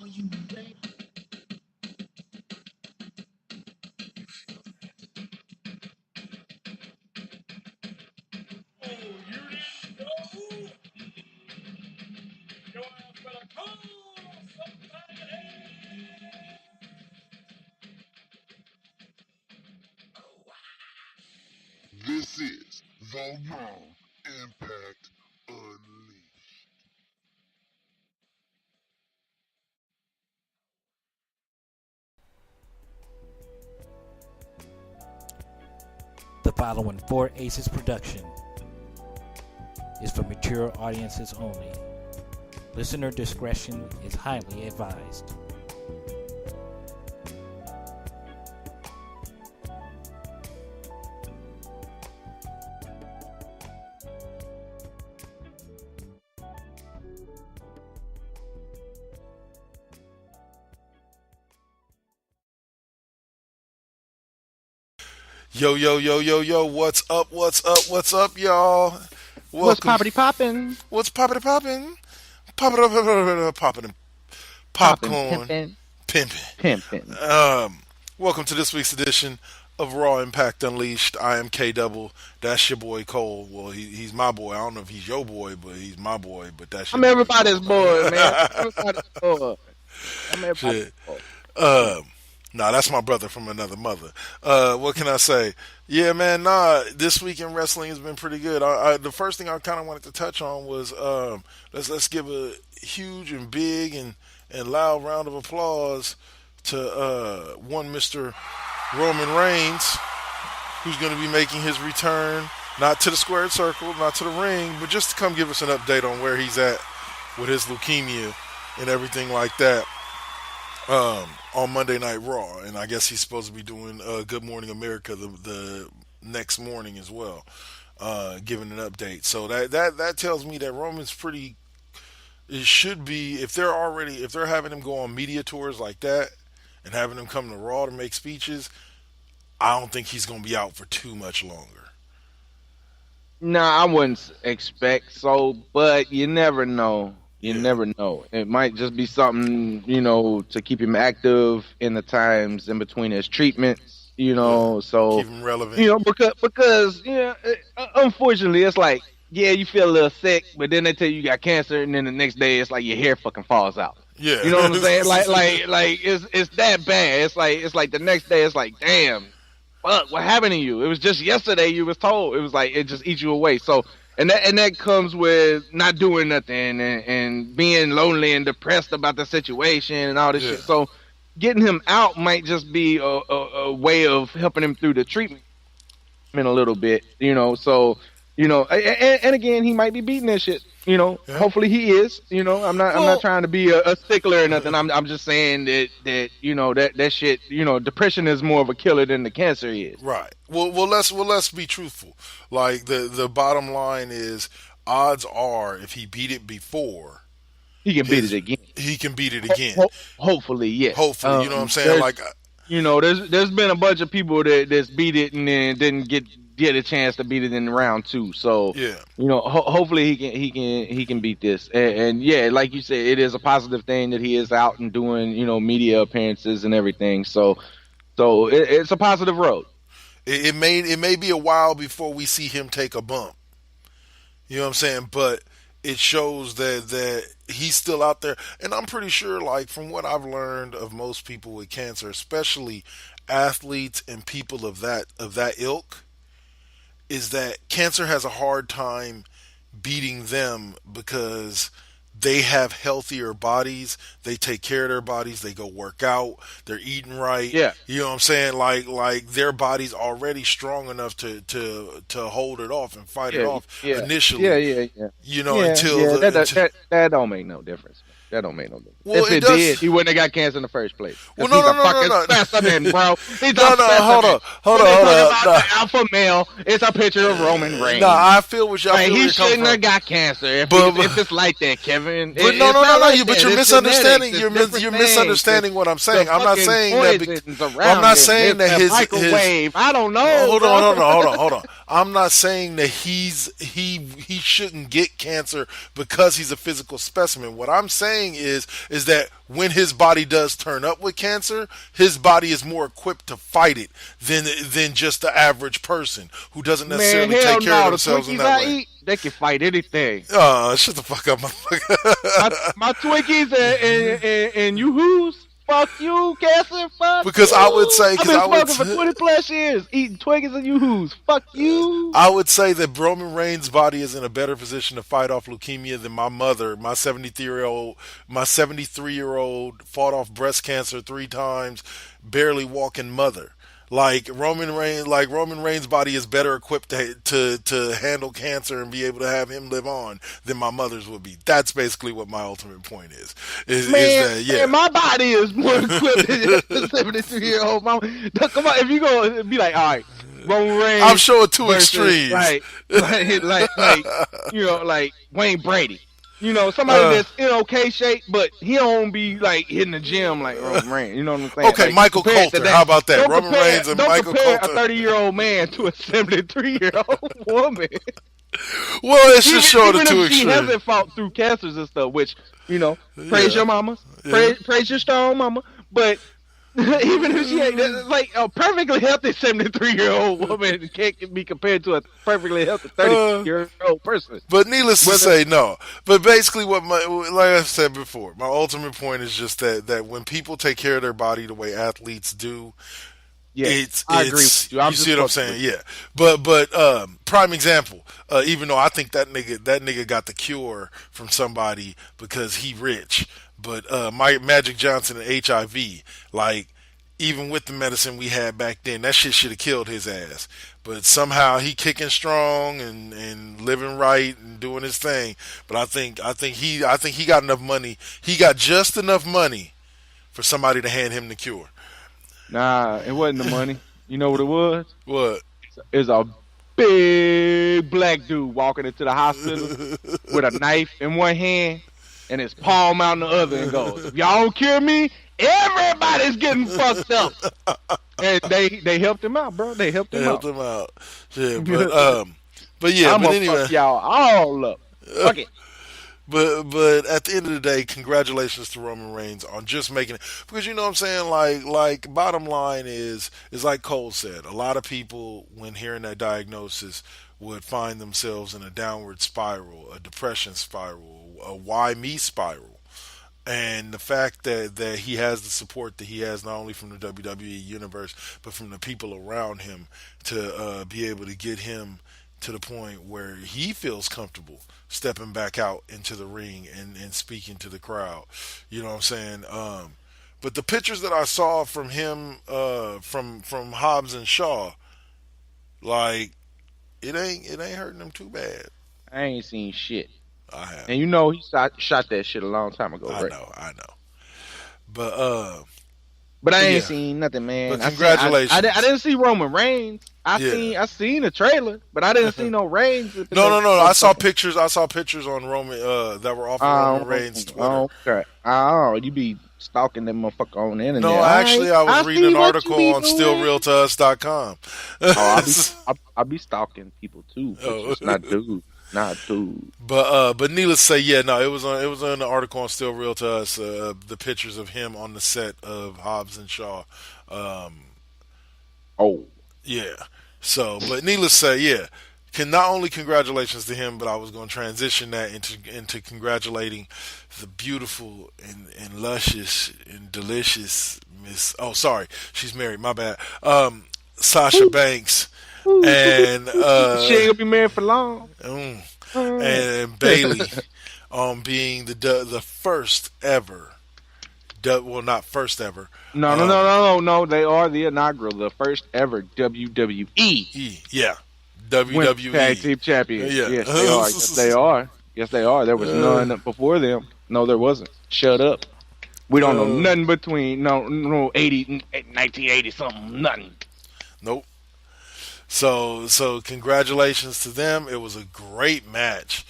This is the Raw Impact Unleashed. The following Four Aces production is for mature audiences only. Listener discretion is highly advised. Yo, yo, yo, yo, yo, what's up, y'all? What's Welcome. poppity poppin'? What's poppin'? Poppin' up, poppin'. Popcorn. Pimpin'. Welcome to this week's edition of Raw Impact Unleashed. I am K Double. That's your boy Cole. Well, he's my boy. I don't know if he's your boy, but he's my boy. But that's your I'm everybody's boy, man. Everybody's boy. I'm everybody's boy. Nah, that's my brother from another mother. What can I say? Yeah, man, this week in wrestling has been pretty good. The first thing I kind of wanted to touch on was let's give a huge and big and loud round of applause to one Mr. Roman Reigns, who's going to be making his return, not to the squared circle, not to the ring, but just to come give us an update on where he's at with his leukemia and everything like that. On Monday Night Raw, and I guess he's supposed to be doing Good Morning America the next morning as well, giving an update. So that tells me that Roman's pretty. It should be if they're having him go on media tours like that and having him come to Raw to make speeches. I don't think he's going to be out for too much longer. Nah, I wouldn't expect so, but you never know. You never know. It might just be something, to keep him active in the times in between his treatments, so keep him relevant. Because unfortunately, it's like, you feel a little sick, but then they tell you got cancer, and then the next day it's like your hair fucking falls out. Yeah, you know what I'm saying? like it's that bad. It's like the next day it's like, damn, fuck, what happened to you? It was just yesterday you was told. It was like it just eats you away. So. And that comes with not doing nothing and being lonely and depressed about the situation and all this shit. So getting him out might just be a way of helping him through the treatment a little bit, So, and again, he might be beating that shit. Hopefully he is. I'm not trying to be a stickler or nothing. I'm just saying that that shit. Depression is more of a killer than the cancer is. Right. Well, let's be truthful. Like the bottom line is, odds are if he beat it before, he can beat it again. He can beat it again. Hopefully, yes. Hopefully, you know what I'm saying? Like, there's been a bunch of people that's beat it and then didn't get a chance to beat it in round 2. So hopefully he can beat this. And yeah, like you said, it is a positive thing that he is out and doing media appearances and everything. So it's a positive road. It may be a while before we see him take a bump. You know what I'm saying? But it shows that he's still out there. And I'm pretty sure, like, from what I've learned of most people with cancer, especially athletes and people of that ilk, is that cancer has a hard time beating them because they have healthier bodies. They take care of their bodies. They go work out. They're eating right. Yeah. You know what I'm saying? Like their body's already strong enough to hold it off and fight it off initially. Yeah. Until that don't make no difference. That don't make no difference. Well, if it did, he wouldn't have got cancer in the first place. Well, no. Specimen, bro. He's Hold on. Alpha male. It's a picture of Roman Reigns. No, I feel what y'all. He shouldn't have got cancer if it's like that, Kevin. But no. But you're misunderstanding. You're misunderstanding what I'm saying. I'm not saying that. I'm not saying that his microwave. I don't know. Hold on. I'm not saying that he shouldn't get cancer because he's a physical specimen. What I'm saying is that when his body does turn up with cancer, his body is more equipped to fight it than just the average person who doesn't Man, necessarily hell take care of no. The themselves in Twinkies that I way. eat, they can fight anything. Shut the fuck up, motherfucker. My Twinkies and Yoo-Hoos, fuck you, cancer, fuck Because you. I would say, I've because been I would, smoking for 20 plus years, eating Twinkies and Yoo-Hoos, fuck you. I would say that Roman Reigns' body is in a better position to fight off leukemia than my mother, my 73-year-old fought off breast cancer 3 times, barely walking mother. Roman Reigns' body is better equipped to handle cancer and be able to have him live on than my mother's would be. That's basically what my ultimate point is. Is that yeah? Man, my body is more equipped than a 73-year-old mama. Come on, if you go be like, all right, Roman Reigns. I'm showing two versus, extremes. Like Wayne Brady. Somebody that's in okay shape, but he don't be like hitting the gym like Roman Reigns. You know what I'm saying? Okay, like, Michael compared to Coulter. How about that? Don't Roman Reigns and Michael compare Coulter. a 30-year-old man to a 73-year-old woman. Well, it's just showing the even two if she extremes. hasn't fought through cancers and stuff, which praise your mama, praise your strong mama, but. Even if she ain't like a perfectly healthy 73-year-old woman can't be compared to a perfectly healthy 30-year-old person. But needless to say, no. But basically, like I said before, my ultimate point is just that when people take care of their body the way athletes do, I agree with you. You see what I'm saying? Yeah. But prime example. Even though I think that nigga got the cure from somebody because he rich. But Magic Johnson and HIV, like, even with the medicine we had back then, that shit should have killed his ass. But somehow he kicking strong and living right and doing his thing. But I think he got enough money. He got just enough money for somebody to hand him the cure. Nah, it wasn't the money. You know what it was? What? It's a big black dude walking into the hospital with a knife in one hand and his palm out in the other and goes, if y'all don't cure me, everybody's getting fucked up. And they helped him out, bro. They helped him out. Yeah, but yeah, I'm but gonna anyway. fuck y'all all up. Fuck it. But at the end of the day, congratulations to Roman Reigns on just making it. Because you know what I'm saying? Like bottom line is like Cole said, a lot of people when hearing that diagnosis would find themselves in a downward spiral, a depression spiral, a why me spiral. And the fact that he has the support that he has not only from the WWE universe but from the people around him to be able to get him to the point where he feels comfortable stepping back out into the ring and speaking to the crowd. You know what I'm saying? But the pictures that I saw from him from Hobbs and Shaw, like it ain't hurting him too bad. I ain't seen shit. I have. And he shot that shit a long time ago, right? I know. But I ain't seen nothing, man. But congratulations. I didn't see Roman Reigns. I seen the trailer, but I didn't see no Reigns. No. I saw pictures. on Roman that were off of Roman Reigns' Twitter. Okay. Oh, you be stalking them motherfucker on the internet. No, actually, I was reading an article on StillRealToUs.com. I'll be stalking people too, but just not dudes. Not dude. But needless to say, yeah, no, it was on the article on Still Real to Us. The pictures of him on the set of Hobbs and Shaw. Yeah. So, but needless to say, yeah, not only congratulations to him, but I was going to transition that into congratulating the beautiful and luscious and delicious Miss. Oh, sorry, she's married. My bad. Sasha Banks. And she ain't gonna be married for long. And Bailey on being the first ever. Well, not first ever. No. They are the inaugural, the first ever WWE. Yeah, WWE Tag Team Champions. Yeah. Yes, they are. Yes, they are. There was none before them. No, there wasn't. Shut up. We don't know nothing between 1980 something, nothing. Nope. So congratulations to them. It was a great match.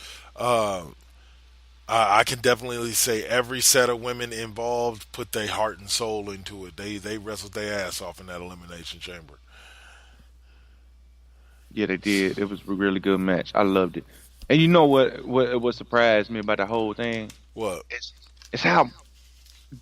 I can definitely say every set of women involved put their heart and soul into it. They wrestled their ass off in that Elimination Chamber. Yeah, they did. It was a really good match. I loved it. And you know what surprised me about the whole thing? What? It's how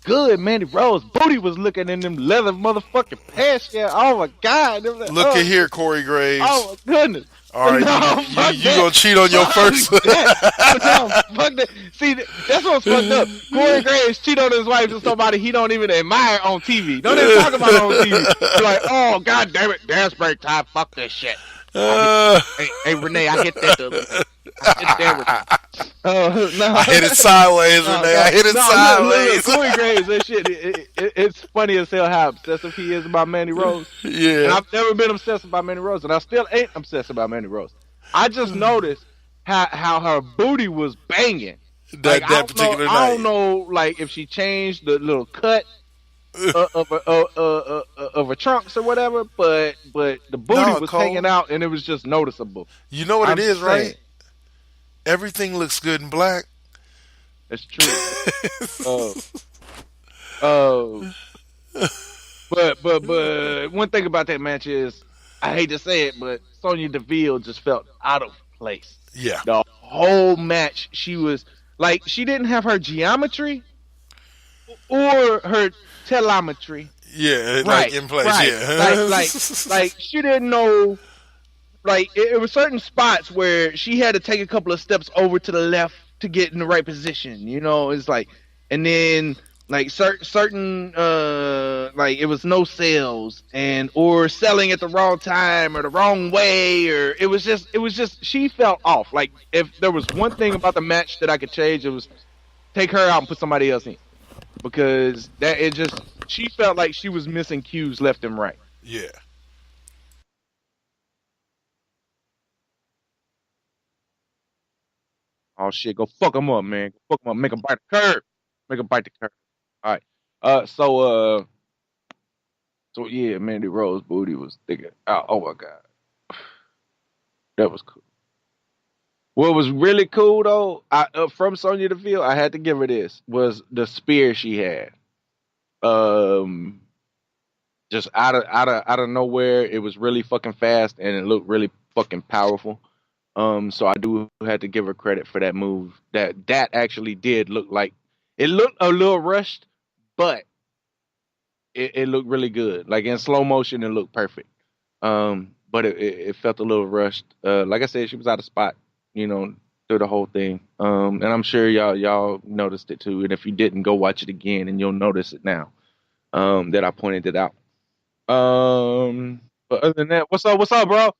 good Mandy Rose booty was looking in them leather motherfucking pants. Yeah. Oh my god. Like, Look at here, Corey Graves. Oh my goodness. All right, No, you gonna cheat on your first? No, fuck that. See, that's what's fucked up. Corey Graves cheat on his wife to somebody he don't even admire on TV. Don't even talk about it on TV. You're like, oh god damn it, dance break time. Fuck this shit. Hey, Renee, I hit that. No. I hit it sideways, Renee. I hit it sideways. Look, Corey Graves, that shit. It's funny as hell how obsessive he is about Mandy Rose. Yeah. And I've never been obsessed about Mandy Rose, and I still ain't obsessed about Mandy Rose. I just noticed how her booty was banging. That particular night. I don't know, like if she changed the little cut of her trunks or whatever, but the booty was hanging out, and it was just noticeable. You know what it is, right? Everything looks good in black. That's true. But one thing about that match is, I hate to say it, but Sonya Deville just felt out of place. Yeah. The whole match, she was like, she didn't have her geometry or her telemetry. Yeah, like in place. Right. Yeah. like she didn't know. Like it was certain spots where she had to take a couple of steps over to the left to get in the right position. You know, it's like, and then like certain like it was no sales or selling at the wrong time or the wrong way, or it was just she felt off. Like if there was one thing about the match that I could change, it was take her out and put somebody else in, because she felt like she was missing cues left and right. Yeah. Oh shit, go fuck them up, man. Go fuck them up. Make them bite the curb. Make them bite the curb. All right. So yeah, Mandy Rose booty was thick. Oh my god. That was cool. What was really cool though, from Sonya Deville, I had to give her this, was the spear she had. Just out of nowhere, it was really fucking fast and it looked really fucking powerful. So I do have to give her credit for that move. That actually did look like, it looked a little rushed, but it looked really good. Like in slow motion, it looked perfect. But it felt a little rushed. Like I said, she was out of spot, through the whole thing. And I'm sure y'all noticed it too. And if you didn't, go watch it again, and you'll notice it now. That I pointed it out. But other than that, what's up, bro?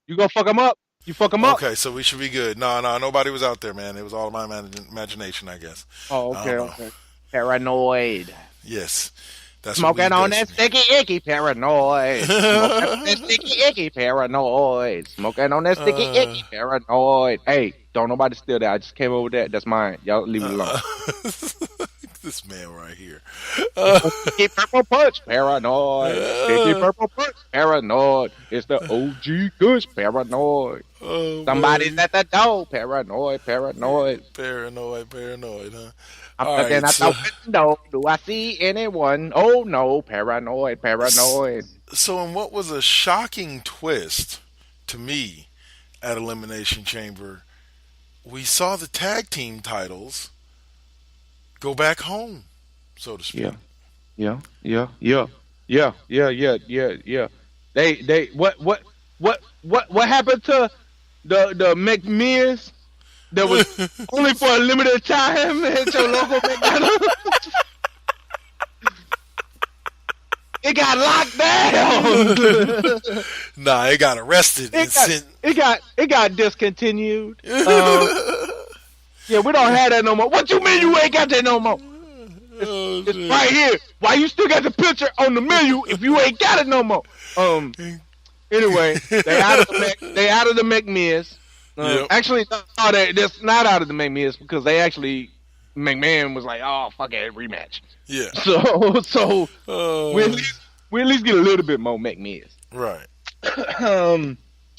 You gonna fuck him up? You fuck him up? Okay, so we should be good. No, nobody was out there, man. It was all my imagination, I guess. Oh, okay. Paranoid. Yes. That's smoking on that sticky icky paranoid. Smoking on that sticky icky paranoid. Smoking on that sticky icky paranoid. Hey, don't nobody steal that. I just came over with that. That's mine. Y'all leave it alone. This man right here. Sticky purple punch paranoid. Sticky purple punch paranoid. It's the OG Kush paranoid. Oh, somebody's at the door. Paranoid, huh? I'm looking at the window. Do I see anyone? Oh no, paranoid. So, and what was a shocking twist to me at Elimination Chamber, we saw the tag team titles go back home, so to speak. Yeah. They what happened to the McMears that was only for a limited time at your local McDonald's? It got locked down. Nah, it got arrested. It got discontinued. Yeah, we don't have that no more. What you mean you ain't got that no more? It's right here. Why you still got the picture on the menu if you ain't got it no more? Anyway, they out of the McMears. Yep. Actually, no, that's not out of the McMears, because they actually, McMahon was like, oh fuck it, rematch. Yeah. So we at least get a little bit more McMears. Right.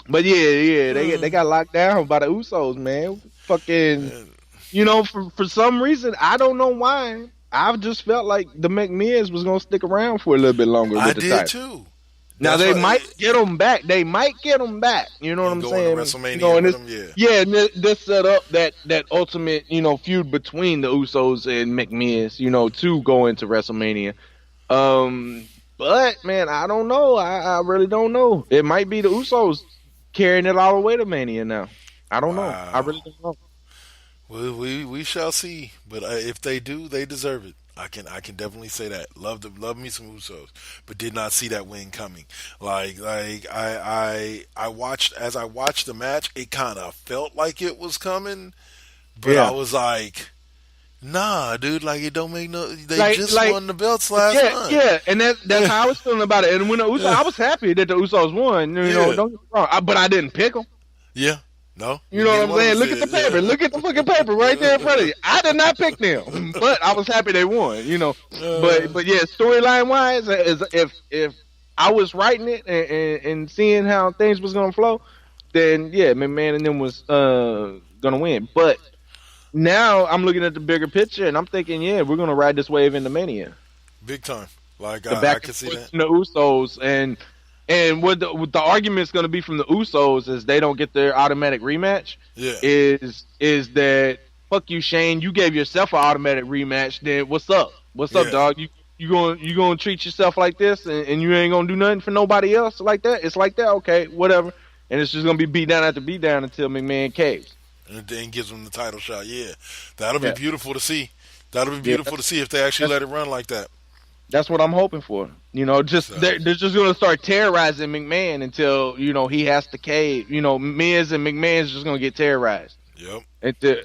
But yeah, they got locked down by the Usos, man. Fucking, for some reason, I don't know why, I just felt like the McMears was gonna stick around for a little bit longer. I did too. Now That's they why might get them back. They might get them back. You know what I'm going saying? to WrestleMania You know, and with this, them, yeah. yeah, and this set up that ultimate feud between the Usos and McMiz. To go into WrestleMania. But man, I don't know. I really don't know. It might be the Usos carrying it all the way to Mania now. I don't know. I Wow. really don't know. Well, we shall see. But if they do, they deserve it. I can definitely say that. Love me some Usos, but did not see that win coming. I watched as I watched the match. It kind of felt like it was coming, but I Yeah. was like, nah, dude. Like it don't make no. They Like, just like, won the belts last yeah, month. yeah, and that's how I was feeling about it. And when the Usos, I was happy that the Usos won. Yeah. Don't get me wrong, but I didn't pick them. Yeah. No. You know what I'm Neither one saying? of Look us at the did. paper. Yeah. Look at the fucking paper right there in front of you. I did not pick them, but I was happy they won. But yeah, storyline wise, is if I was writing it and seeing how things was gonna flow, then yeah, McMahon and them was gonna win. But now I'm looking at the bigger picture and I'm thinking, yeah, we're gonna ride this wave into Mania. Big time. Like The I back can and see forth that. from the Usos and what the argument's going to be from the Usos is they don't get their automatic rematch. Yeah. Is that fuck you, Shane? You gave yourself an automatic rematch. Then what's up? What's up, Yeah. dog? You gonna treat yourself like this and you ain't gonna do nothing for nobody else like that? It's like that, okay, whatever. And it's just gonna be beat down after beat down until McMahon caves. And then gives them the title shot. Yeah. That'll be Yeah. beautiful to see. That'll be Yeah. beautiful to see if they actually let it run like that. That's what I'm hoping for. Just So- they're just gonna start terrorizing McMahon until he has to cave. Miz and McMahon's just gonna get terrorized. Yep.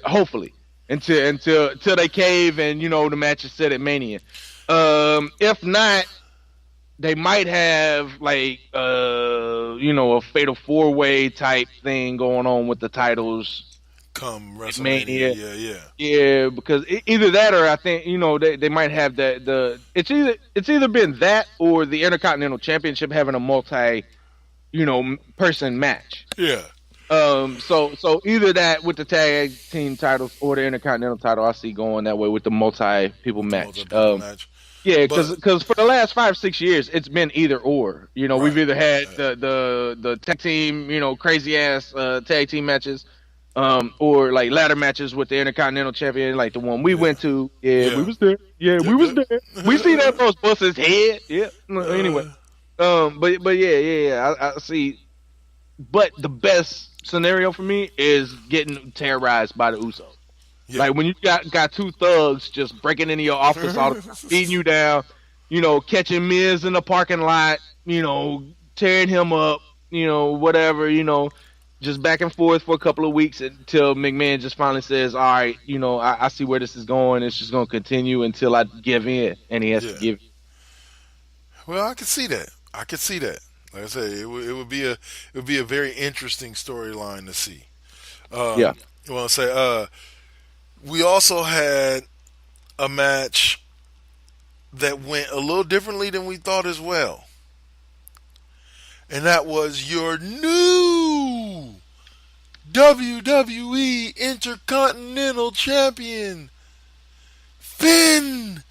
Hopefully until they cave and the match is set at Mania. If not, they might have like a fatal 4-way type thing going on with the titles. Come WrestleMania. Mania. Yeah. Yeah, because either that or I think they might have it's either been that or the Intercontinental Championship having a multi person match. Yeah. So either that with the tag team titles or the Intercontinental title, I see going that way with the multi people match. Match. Yeah, But- because for the last 5-6 years, it's been either or. We've Right. either had the tag team, crazy ass tag team matches, or like ladder matches with the Intercontinental Champion, like the one we went to. Yeah, Yeah. we was there. Yeah, we was there. We see that bro's bust his head. Yeah. Anyway, but yeah, I see. But the best scenario for me is getting terrorized by the Usos. Yeah. Like when you got two thugs just breaking into your office, all the time, beating you down, catching Miz in the parking lot, tearing him up, whatever, just back and forth for a couple of weeks until McMahon just finally says, all right, I see where this is going. It's just going to continue until I give in, and he has to give. Well, I could see that. Like I said, it would be a very interesting storyline to see. Yeah. I want to say, we also had a match that went a little differently than we thought as well, and that was your new WWE Intercontinental Champion, Finn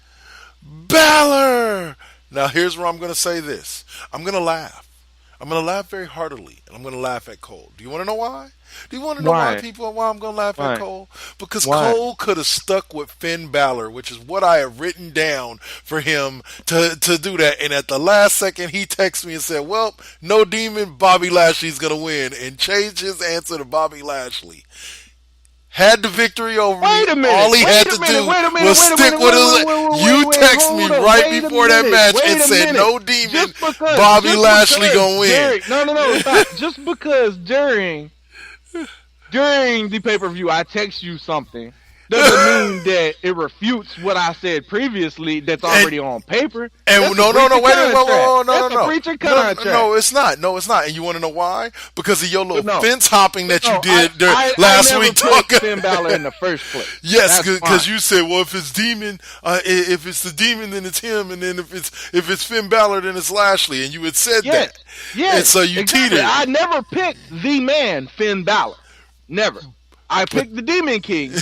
Balor. Now, here's where I'm going to say this. I'm going to laugh. I'm going to laugh very heartily, and I'm going to laugh at Cole. Do you want to know why? Do you want to know why I'm going to laugh at Cole? Because Cole could have stuck with Finn Balor, which is what I have written down for him to do that. And at the last second, he texted me and said, well, no demon, Bobby Lashley's going to win, and changed his answer to Bobby Lashley. Had the victory over me. All he had to do was stick with his. You text me right before that match and said, "No demon, Bobby Lashley gonna win." No, stop. Just because during the pay-per-view I text you something doesn't mean that it refutes what I said previously that's already on paper. And no, Preacher contract. No, it's not. And you want to know why? Because of your little fence hopping that you did last week. Talking Finn Balor in the first place. Yes, because you said, well, if it's demon, if it's the demon, then it's him, and then if it's Finn Balor, then it's Lashley, and you had said that. Yes. And so you teetered. I never picked the man, Finn Balor. Never. I picked the Demon King, or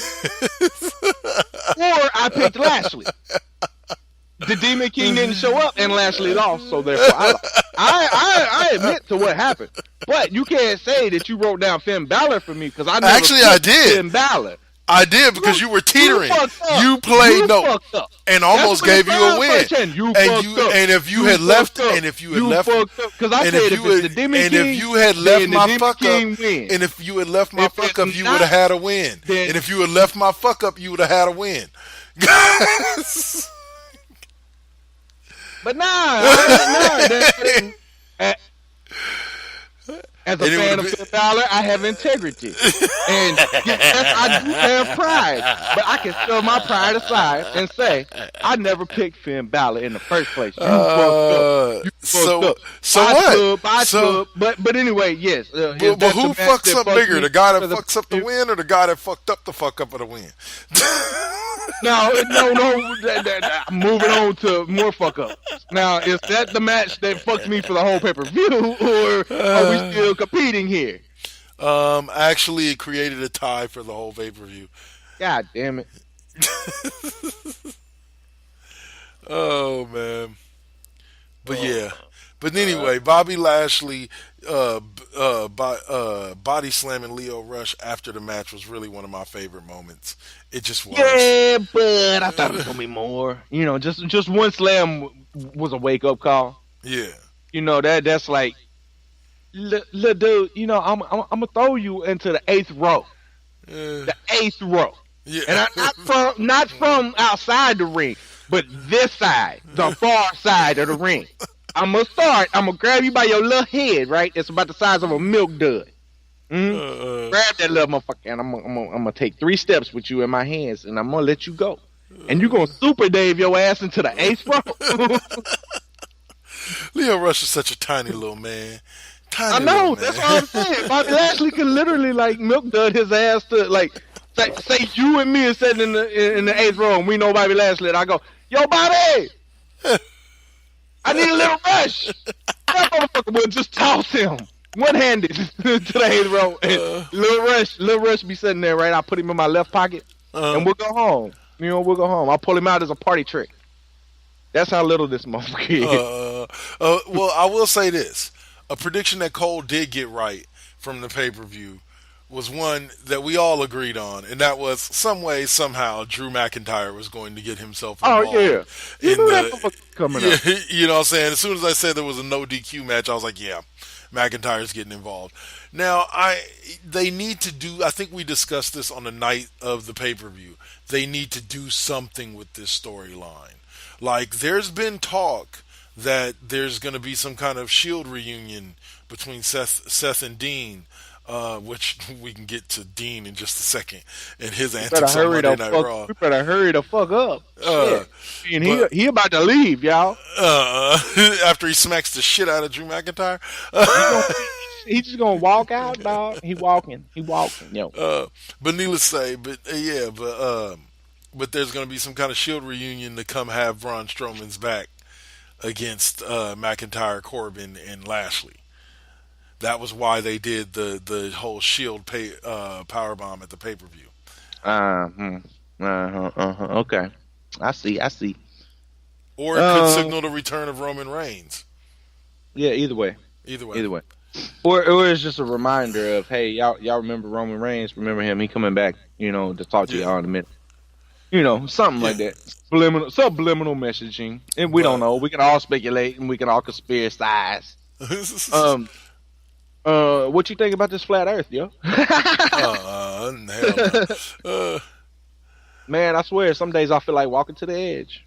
I picked Lashley. The Demon King didn't show up, and Lashley lost, so therefore I I admit to what happened. But you can't say that you wrote down Finn Balor for me because I never Actually, I did. Finn Balor. I did because you were teetering. You played and almost That's gave you a win. And if you had left, because I said if it's the Demi King, if you had left my fuck up, win. and if you had left my fuck up, you would have had a win. And if you had left my fuck up, you would have had a win. But as a fan of Finn Balor, I have integrity. And yes, I do have pride. But I can throw my pride aside and say, I never picked Finn Balor in the first place. You fucked up. So what? But anyway, yes. But who fucks up bigger? The guy that fucks up the win or the guy that fucked up the fuck up of the win? No. Moving on to more fuck up. Now, is that the match that fucked me for the whole pay-per-view, or are we still competing here? Actually, it created a tie for the whole pay-per-view. God damn it. Oh, man. But yeah. But anyway, Bobby Lashley body slamming Lio Rush after the match was really one of my favorite moments. It just was. Yeah, but I thought it was going to be more. You know, just one slam was a wake-up call. Yeah. You know, that's like, little dude, you know, I'm going to throw you into the 8th row. The 8th row. Yeah. And not from outside the ring, but this side, the far side of the ring. I'm going to grab you by your little head, right? It's about the size of a milk dud. Grab that little motherfucker, and I'm gonna take 3 steps with you in my hands, and I'm going to let you go. And you're going to super Dave your ass into the 8th row. Lio Rush is such a tiny little man. I know, that's what I'm saying. Bobby Lashley could literally, like, milk dud his ass to, like, say you and me are sitting in the 8th row, and we know Bobby Lashley, and I go, yo, Bobby! I need a little Rush. That motherfucker would just toss him one-handed to the 8th row. And Little Rush be sitting there, right? I put him in my left pocket, and we'll go home. You know, we'll go home. I'll pull him out as a party trick. That's how little this motherfucker is. Well, I will say this. A prediction that Cole did get right from the pay-per-view was one that we all agreed on, and that was some way, somehow, Drew McIntyre was going to get himself involved. Oh, yeah. You knew that motherfucker coming up. You know what I'm saying? As soon as I said there was a no DQ match, I was like, yeah, McIntyre's getting involved. Now, they need to do, I think we discussed this on the night of the pay-per-view, they need to do something with this storyline. Like, there's been talk that there's going to be some kind of Shield reunion between Seth and Dean, which we can get to Dean in just a second, and his antics on Monday Night Raw. You better hurry the fuck up. And he about to leave, y'all. After he smacks the shit out of Drew McIntyre. He just gonna walk out, dog. He walking, yo. But needless to say, but there's gonna be some kind of Shield reunion to come have Braun Strowman's back against McIntyre, Corbin, and Lashley. That was why they did the whole Shield powerbomb at the pay-per-view. Okay. I see. Or it could signal the return of Roman Reigns. Yeah, either way. Or it's just a reminder of, hey, y'all remember Roman Reigns? Remember him? He coming back, you know, to talk to y'all in a minute. You know, something like that. Subliminal messaging. And we don't know. We can all speculate and we can all conspiracize. What you think about this flat Earth, yo? Hell no. Man, I swear, some days I feel like walking to the edge.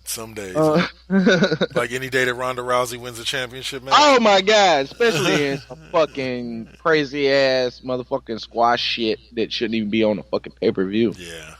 Some days. Like any day that Ronda Rousey wins the championship, man. Oh my God, especially in some fucking crazy ass motherfucking squash shit that shouldn't even be on a fucking pay-per-view. Yeah.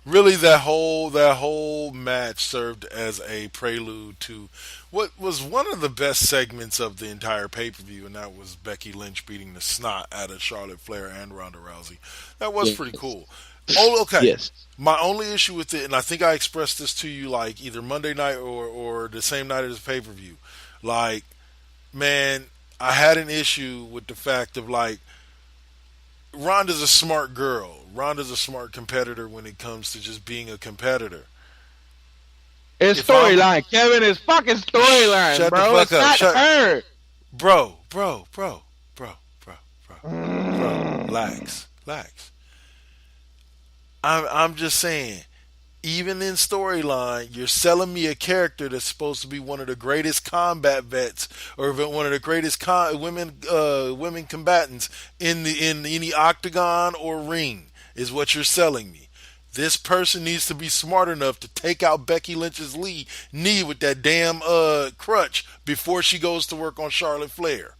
Really, that whole match served as a prelude to what was one of the best segments of the entire pay-per-view, and that was Becky Lynch beating the snot out of Charlotte Flair and Ronda Rousey. That was pretty cool. Oh, okay. Yes. My only issue with it, and I think I expressed this to you like either Monday night or the same night as the pay-per-view. Like, man, I had an issue with the fact of like, Ronda's a smart girl. Ronda's a smart competitor when it comes to just being a competitor. It's storyline, Kevin. It's fucking storyline, bro. Shut the fuck up. It's not her. bro, bro, bro, bro. Relax, relax. I'm just saying. Even in storyline, you're selling me a character that's supposed to be one of the greatest combat vets, or one of the greatest women combatants in any octagon or ring. Is what you're selling me. This person needs to be smart enough to take out Becky Lynch's knee with that damn crutch before she goes to work on Charlotte Flair.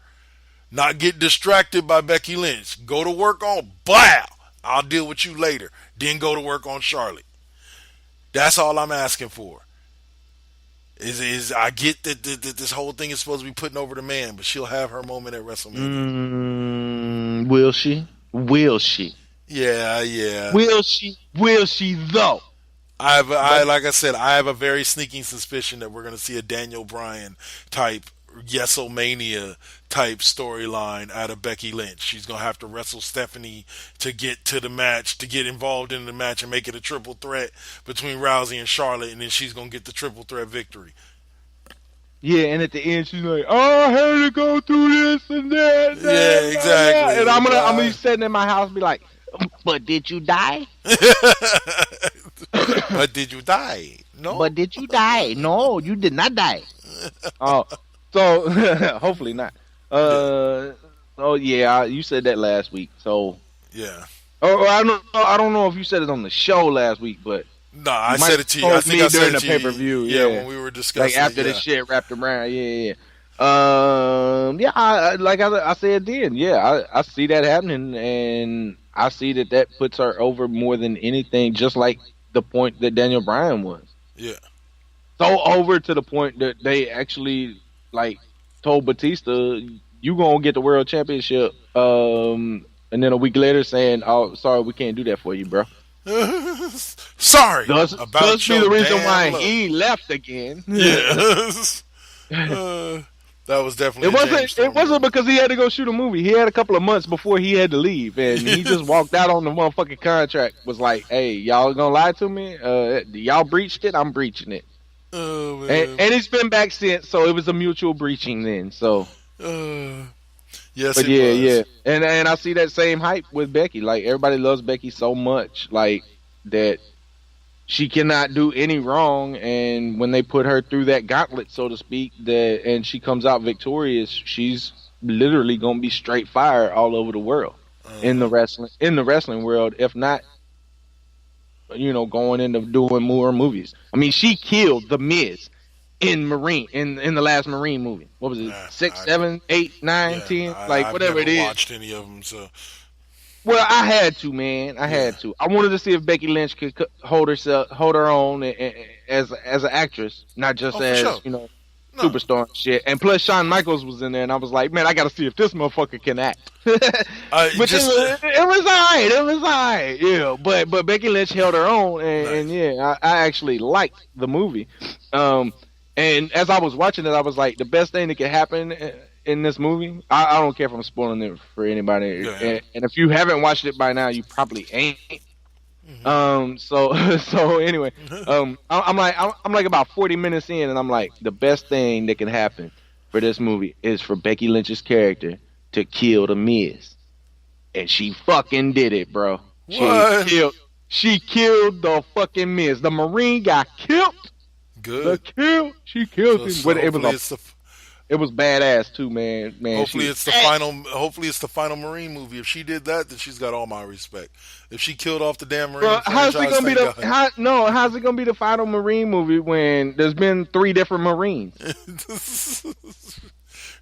Not get distracted by Becky Lynch. Go to work on Blah. I'll deal with you later. Then go to work on Charlotte. That's all I'm asking for. Is I get that this whole thing is supposed to be putting over the man, but she'll have her moment at WrestleMania. Will she? Will she? Yeah, yeah. Will she? Will she though? Like I said, I have a very sneaking suspicion that we're going to see a Daniel Bryan type Yesomania type storyline out of Becky Lynch. She's going to have to wrestle Stephanie to get to the match, to get involved in the match and make it a triple threat between Rousey and Charlotte, and then she's going to get the triple threat victory. Yeah, and at the end she's like, "Oh, I had to go through this and that." Yeah, exactly. And I'm gonna be sitting in my house and be like, "But did you die? But did you die? No. But did you die? No, you did not die." Oh, so hopefully not. Oh yeah, you said that last week. So yeah. Oh, I don't know if you said it on the show last week, but no, I said it to you. I think I said during it the to pay-per-view. you. Yeah, when we were discussing, like after the shit wrapped around. Yeah. I said then. Yeah, I see that happening, and I see that puts her over more than anything. Just like the point that Daniel Bryan was. Yeah. So over to the point that they actually told Batista, "You gonna get the world championship." And then a week later saying, "Oh, sorry, we can't do that for you, bro." Sorry. Does be the reason why he left again. Yes. That was definitely. It wasn't because he had to go shoot a movie. He had a couple of months before he had to leave, and he just walked out on the motherfucking contract. Was like, "Hey, y'all gonna lie to me? Y'all breached it. I'm breaching it." Oh, man. And he's been back since, so it was a mutual breaching then. So. Yes, but yeah, and I see that same hype with Becky. Like everybody loves Becky so much, like that she cannot do any wrong. And when they put her through that gauntlet, so to speak, and she comes out victorious, she's literally gonna be straight fire all over the world in the wrestling world. If not, going into doing more movies. I mean, she killed The Miz. In the last Marine movie. What was it? 6, 7, 8, 9, 10? Whatever it is. I haven't watched any of them, so. Well, I had to, man. I had to. I wanted to see if Becky Lynch could hold her own as an actress, not just superstar and shit. And plus, Shawn Michaels was in there, and I was like, man, I got to see if this motherfucker can act. But it was alright. It was alright. Yeah, but Becky Lynch held her own, and yeah, I actually liked the movie. And as I was watching it, I was like, the best thing that could happen in this movie, I don't care if I'm spoiling it for anybody. Yeah. And if you haven't watched it by now, you probably ain't. Mm-hmm. So anyway, I'm like about 40 minutes in, and I'm like, the best thing that can happen for this movie is for Becky Lynch's character to kill The Miz. And she fucking did it, bro. What? She killed the fucking Miz. The Marine got killed. Good. She killed him. So it was badass too, man. Hopefully it's the final Marine movie. If she did that, then she's got all my respect. If she killed off the damn Marine, how's it gonna be the final Marine movie when there's been 3 different Marines?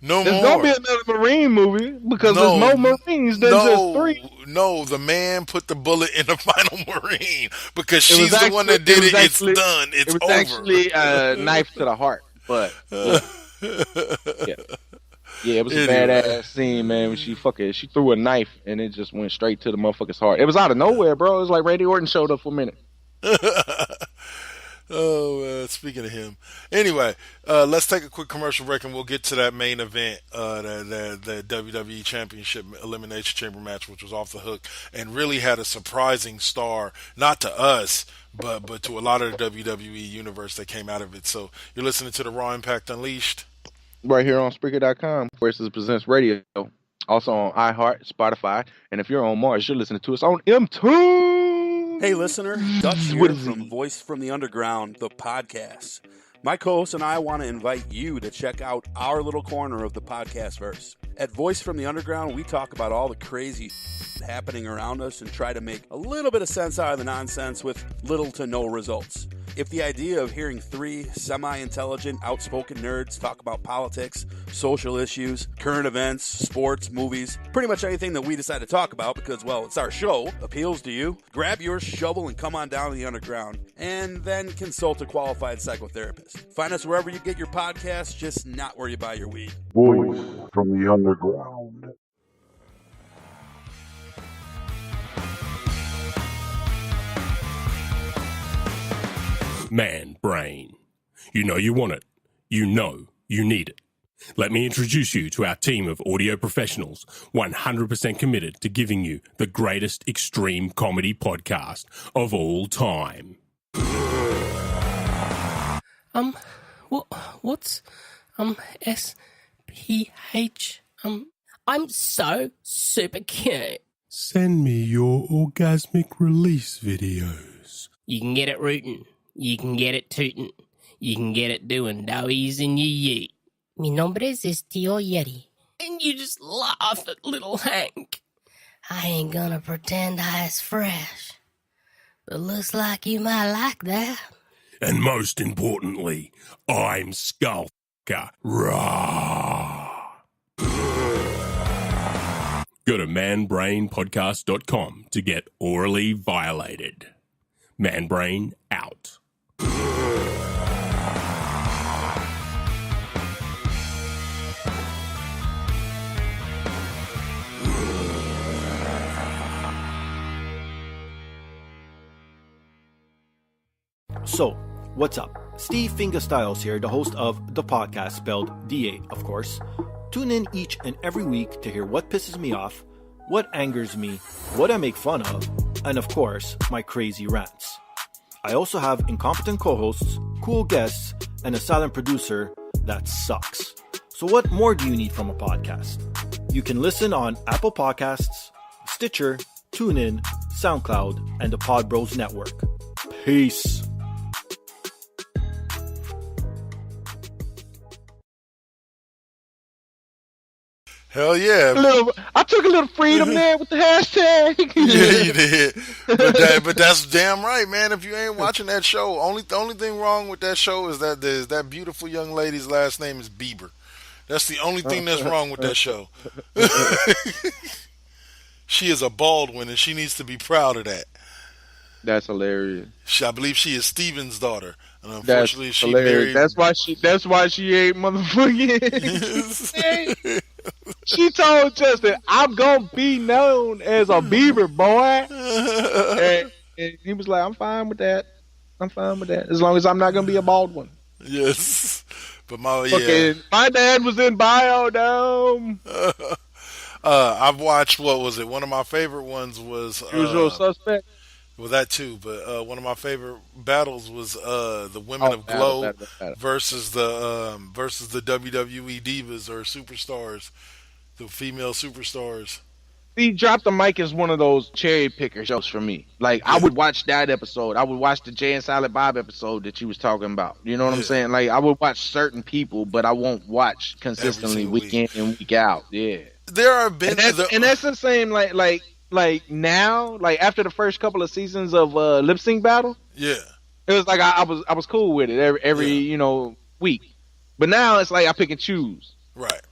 There's gonna be another Marine movie because there's more Marines than just 3. No, the man put the bullet in the final Marine because she's the one that did it. It's done. It's over. It was actually a knife to the heart, but yeah, it was a badass scene, man. When she threw a knife and it just went straight to the motherfucker's heart. It was out of nowhere, bro. It was like Randy Orton showed up for a minute. Oh, speaking of him. Anyway, let's take a quick commercial break and we'll get to that main event, the WWE Championship Elimination Chamber match, which was off the hook and really had a surprising star, not to us, but to a lot of the WWE universe that came out of it. So you're listening to the Raw Impact Unleashed. right here on Spreaker.com, Voices Presents Radio. Also on iHeart, Spotify, and if you're on Mars, you're listening to us on M2. Hey, listener, Dutch What here is from it? Voice from the Underground, the podcast. My co-host and I want to invite you to check out our little corner of the podcast verse. At Voice from the Underground, we talk about all the crazy happening around us and try to make a little bit of sense out of the nonsense with little to no results. If the idea of hearing three semi-intelligent, outspoken nerds talk about politics, social issues, current events, sports, movies, pretty much anything that we decide to talk about because, well, it's our show, appeals to you, grab your shovel and come on down to the underground, and then consult a qualified psychotherapist. Find us wherever you get your podcasts, just not where you buy your weed. Voice from the underground. Man brain. You know you want it. You know you need it. Let me introduce you to our team of audio professionals, 100% committed to giving you the greatest extreme comedy podcast of all time. What's SPH? I'm so super cute. Send me your orgasmic release videos. You can get it rootin', you can get it tootin', you can get it doing doughies in your yeet. Mi nombre es Tío Yeti. And you just laugh at little Hank. I ain't gonna pretend I's fresh, but looks like you might like that. And most importantly, I'm Skullfucker. Rah! Go to manbrainpodcast.com to get orally violated. Manbrain out. So, what's up? Steve Fingerstyles here, the host of the podcast, spelled DA, of course. Tune in each and every week to hear what pisses me off, what angers me, what I make fun of, and of course, my crazy rants. I also have incompetent co-hosts, cool guests, and a silent producer that sucks. So what more do you need from a podcast? You can listen on Apple Podcasts, Stitcher, TuneIn, SoundCloud, and the Pod Bros Network. Peace. Hell yeah. I took a little freedom there with the hashtag. Yeah, you did. But that's damn right, man. If you ain't watching that show, the only thing wrong with that show is that that beautiful young lady's last name is Bieber. That's the only thing that's wrong with that show. She is a Baldwin, and she needs to be proud of that. That's hilarious. I believe she is Steven's daughter, and That's unfortunately, she hilarious. married. That's why she ain't motherfucking. She told Justin, "I'm gonna be known as a Bieber boy," and he was like, "I'm fine with that. I'm fine with that. As long as I'm not gonna be a Baldwin." Yes, but my dad was in Biodome. I've watched, what was it? One of my favorite ones was Usual Suspect. Well, that too, but one of my favorite battles was the Women of Glow versus the WWE Divas or Superstars, the female superstars. See, Drop the Mic is one of those cherry picker shows for me. Like, I would watch that episode. I would watch the Jay and Silent Bob episode that you was talking about. You know what I'm saying? Like, I would watch certain people, but I won't watch consistently week in and week out. Yeah. There are been and that's the same like now, like after the first couple of seasons of Lip Sync Battle. Yeah. It was like I was cool with it every week. But now it's like I pick and choose. Right.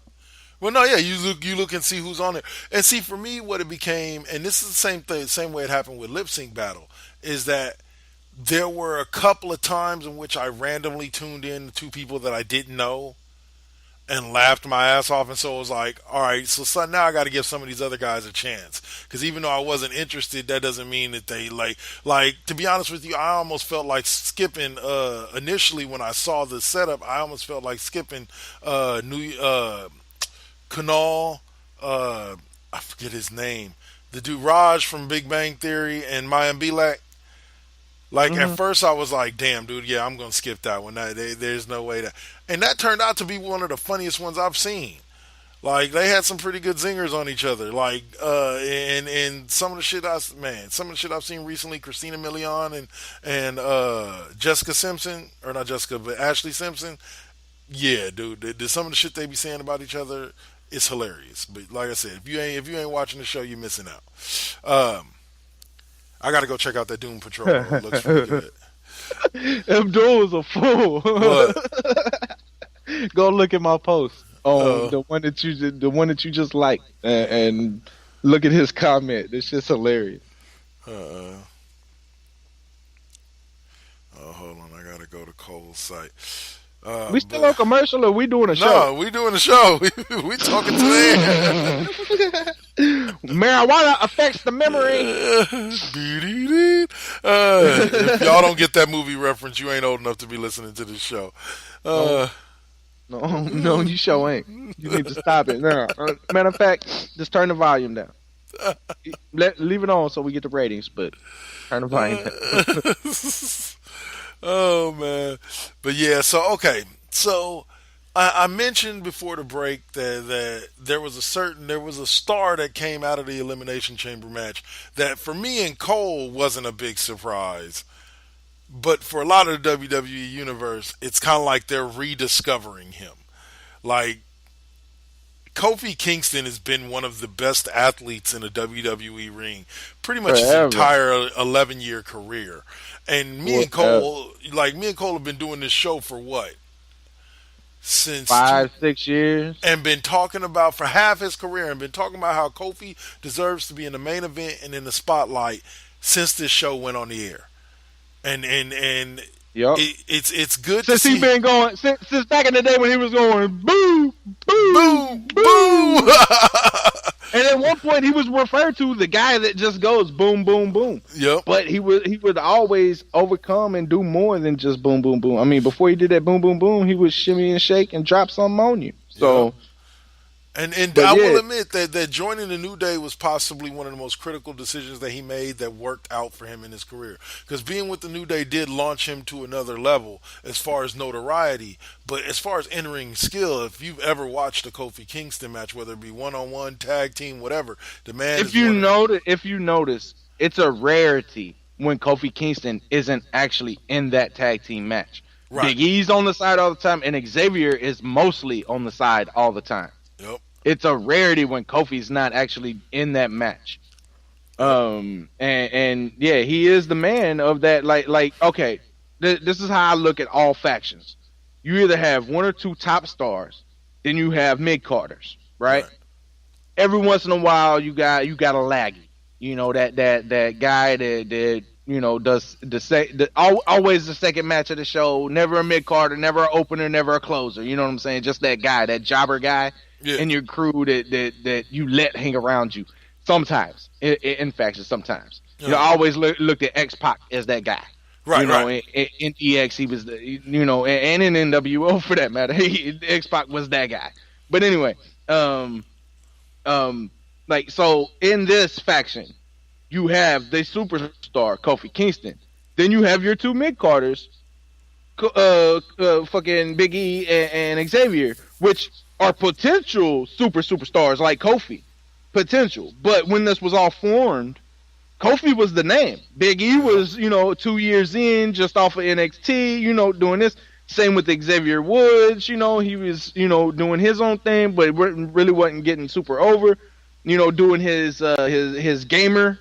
Well, no, yeah, you look and see who's on it. And see, for me, what it became, and this is the same way it happened with Lip Sync Battle, is that there were a couple of times in which I randomly tuned in to people that I didn't know and laughed my ass off, and so it was like, all right, so now I got to give some of these other guys a chance, because even though I wasn't interested, that doesn't mean that they like to be honest with you, I almost felt like skipping initially when I saw the setup. I almost felt like skipping Kunal, I forget his name, the dude Raj from Big Bang Theory, and Mayim Bialik. Like at first, I was like, "Damn, dude, yeah, I'm gonna skip that one. There's no way that." And that turned out to be one of the funniest ones I've seen. Like they had some pretty good zingers on each other. Like and some of the shit I've seen recently, Christina Milian and Jessica Simpson, or not Jessica, but Ashley Simpson. Yeah, dude, some of the shit they be saying about each other is hilarious. But like I said, if you ain't watching the show, you're missing out. I gotta go check out that Doom Patrol. It looks pretty good. Abdul's a fool. What? Go look at my post on the one that you just liked, and look at his comment. This shit's hilarious. Oh, hold on, I gotta go to Cole's site. We still on commercial, or we doing a show? No, we doing a show. We talking to the Marijuana affects the memory. If y'all don't get that movie reference, you ain't old enough to be listening to this show. No, you sure ain't. You need to stop it now. Matter of fact, just turn the volume down. Leave it on so we get the ratings, but turn the volume down. Oh man, but yeah. So I mentioned before the break that there was a star that came out of the Elimination Chamber match that for me and Cole wasn't a big surprise, but for a lot of the WWE universe, it's kind of like they're rediscovering him. Like Kofi Kingston has been one of the best athletes in a WWE ring pretty much his entire 11-year career. And me and Cole have been doing this show for what? Since 5-6 years. And been talking about, for half his career, and been talking about how Kofi deserves to be in the main event and in the spotlight since this show went on the air. And yep. It's good since to see. He's been going since back in the day when he was going boo, boo, boo, boo. And at one point he was referred to the guy that just goes boom, boom, boom. Yep. But he would always overcome and do more than just boom, boom, boom. I mean, before he did that boom, boom, boom, he would shimmy and shake and drop something on you. So. Yep. And I will admit that joining the New Day was possibly one of the most critical decisions that he made that worked out for him in his career. Because being with the New Day did launch him to another level as far as notoriety. But as far as entering skill, if you've ever watched a Kofi Kingston match, whether it be one-on-one, tag team, whatever, the man if you notice, it's a rarity when Kofi Kingston isn't actually in that tag team match. Right. Big E's on the side all the time, and Xavier is mostly on the side all the time. Yep. It's a rarity when Kofi's not actually in that match. And yeah, he is the man of that. Like okay, this is how I look at all factions. You either have one or two top stars, then you have mid-carders, right? Every once in a while, you got a laggy. You know that guy that you know does always the second match of the show. Never a mid-carder, never an opener, never a closer. You know what I'm saying? Just that guy, that jobber guy. Yeah. In your crew that you let hang around you sometimes in factions sometimes. You know, I always looked at X-Pac as that guy. Right, you know, right. In EX he was and in NWO for that matter. X-Pac was that guy. But anyway, like so in this faction you have the superstar Kofi Kingston. Then you have your two mid-carders fucking Big E and Xavier, which are potential superstars like Kofi. Potential. But when this was all formed, Kofi was the name. Big E was, 2 years in, just off of NXT, doing this. Same with Xavier Woods, he was, doing his own thing, but really wasn't getting super over, doing his gamer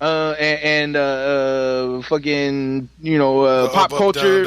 and fucking, pop culture.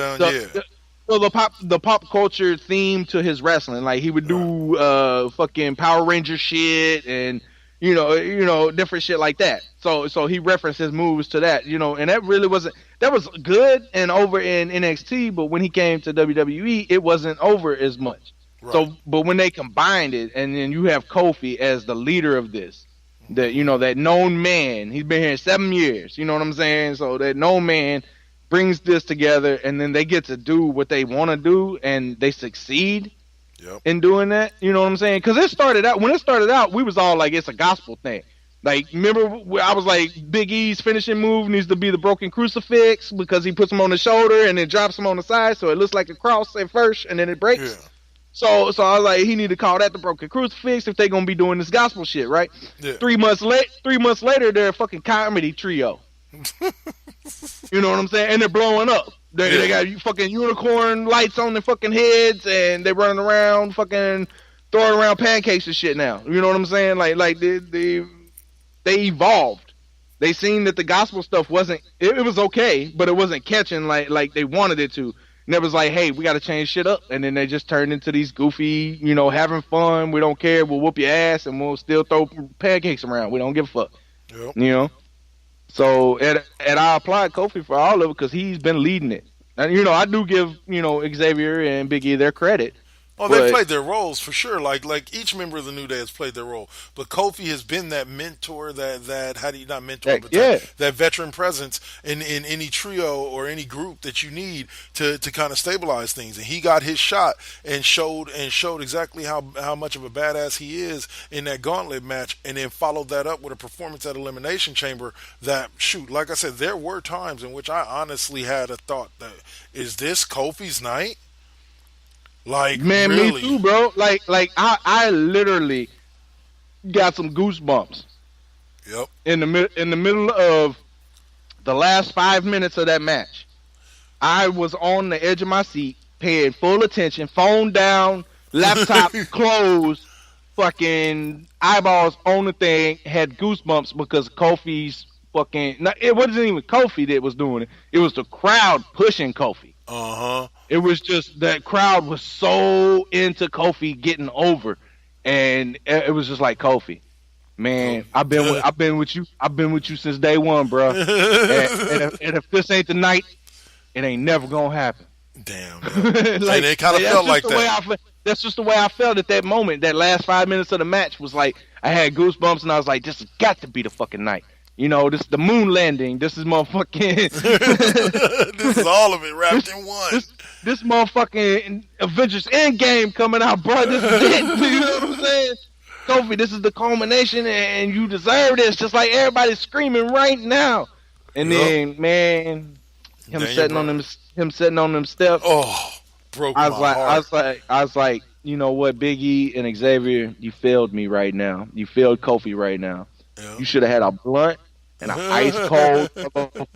The pop culture theme to his wrestling, like he would do fucking Power Ranger shit and different shit like that. So he referenced his moves to that, and that was good and over in NXT, but when he came to WWE, it wasn't over as much. Right. So, but when they combined it, and then you have Kofi as the leader of this, that that known man, he's been here 7 years. You know what I'm saying? So that known man brings this together, and then they get to do what they want to do, and they succeed in doing that. You know what I'm saying? Because when it started out, we was all like, it's a gospel thing. Like, remember where I was like, Big E's finishing move needs to be the broken crucifix because he puts him on the shoulder and then drops him on the side, so it looks like a cross at first and then it breaks. Yeah. So I was like, he need to call that the broken crucifix if they gonna be doing this gospel shit, right? Yeah. 3 months later, they're a fucking comedy trio. You know what I'm saying? And they're blowing up. They got fucking unicorn lights on their fucking heads, and they're running around fucking throwing around pancakes and shit now. You know what I'm saying? Like they evolved. They seen that the gospel stuff wasn't. It was okay, but it wasn't catching like they wanted it to. And it was like, hey, we got to change shit up. And then they just turned into these goofy, having fun. We don't care. We'll whoop your ass, and we'll still throw pancakes around. We don't give a fuck. Yep. So, and I applaud Kofi for all of it because he's been leading it. And, I do give, Xavier and Big E their credit. Oh, they played their roles for sure. Like each member of the New Day has played their role, but Kofi has been that mentor, that how do you not mentor, but that veteran presence in any trio or any group that you need to kind of stabilize things. And he got his shot and showed exactly how much of a badass he is in that gauntlet match, and then followed that up with a performance at Elimination Chamber. That like I said, there were times in which I honestly had a thought that, is this Kofi's night? Like, man, really? Me too, bro. Like I literally got some goosebumps. Yep. In the middle of the last 5 minutes of that match, I was on the edge of my seat, paying full attention, phone down, laptop closed, fucking eyeballs on the thing, had goosebumps because Kofi's fucking. It wasn't even Kofi that was doing it. It was the crowd pushing Kofi. It was just that crowd was so into Kofi getting over, and it was just like, Kofi, man, I've been with you since day one, bro. and if this ain't the night, it ain't never gonna happen. Damn. And it kind of felt like that. That's just the way I felt at that moment. That last 5 minutes of the match was like, I had goosebumps, and I was like, this has got to be the fucking night. This is the moon landing. This is motherfucking. This is all of it wrapped in one. This motherfucking Avengers Endgame coming out, bro. This is it. You know what I'm saying? Kofi, this is the culmination, and you deserve this. Just like everybody's screaming right now. And then, man, him setting on them steps. Oh, broke my heart. I was like, you know what, Big E and Xavier, you failed me right now. You failed Kofi right now. Yeah. You should have had a blunt and an ice cold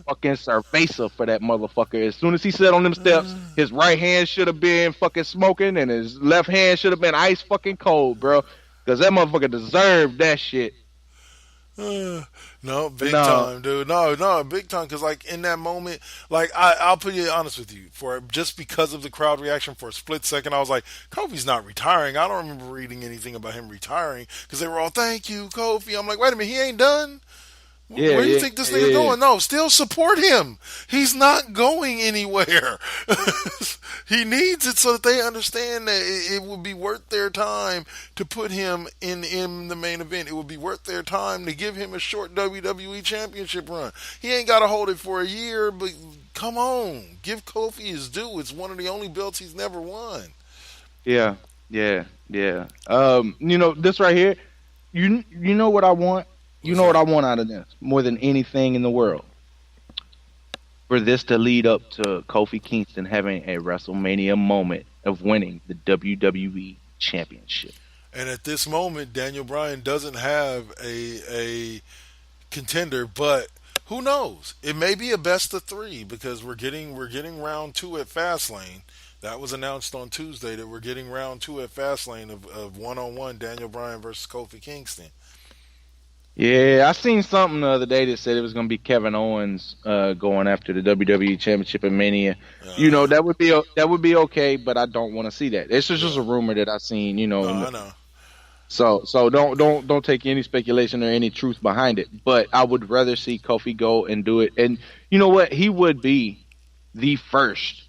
fucking cerveza for that motherfucker. As soon as he sat on them steps, his right hand should have been fucking smoking and his left hand should have been ice fucking cold, bro. Because that motherfucker deserved that shit. No, big time, dude. No, big time. Because like in that moment, like I'll put you honest with you, just because of the crowd reaction, for a split second, I was like, Kofi's not retiring. I don't remember reading anything about him retiring because they were all, thank you, Kofi. I'm like, wait a minute, he ain't done. Where do you think this nigga's going? No, still support him. He's not going anywhere. He needs it so that they understand that it would be worth their time to put him in the main event. It would be worth their time to give him a short WWE Championship run. He ain't got to hold it for a year, but come on. Give Kofi his due. It's one of the only belts he's never won. Yeah. This right here, you know what I want? You know what I want out of this more than anything in the world? For this to lead up to Kofi Kingston having a WrestleMania moment of winning the WWE Championship. And at this moment, Daniel Bryan doesn't have a contender, but who knows? It may be a best of three because we're getting round 2 at Fastlane. That was announced on Tuesday that we're getting round 2 at Fastlane of one-on-one Daniel Bryan versus Kofi Kingston. Yeah, I seen something the other day that said it was going to be Kevin Owens going after the WWE Championship at Mania. That would be okay, but I don't want to see that. It's just a rumor that I seen. I know. So don't take any speculation or any truth behind it. But I would rather see Kofi go and do it. And you know what? He would be the first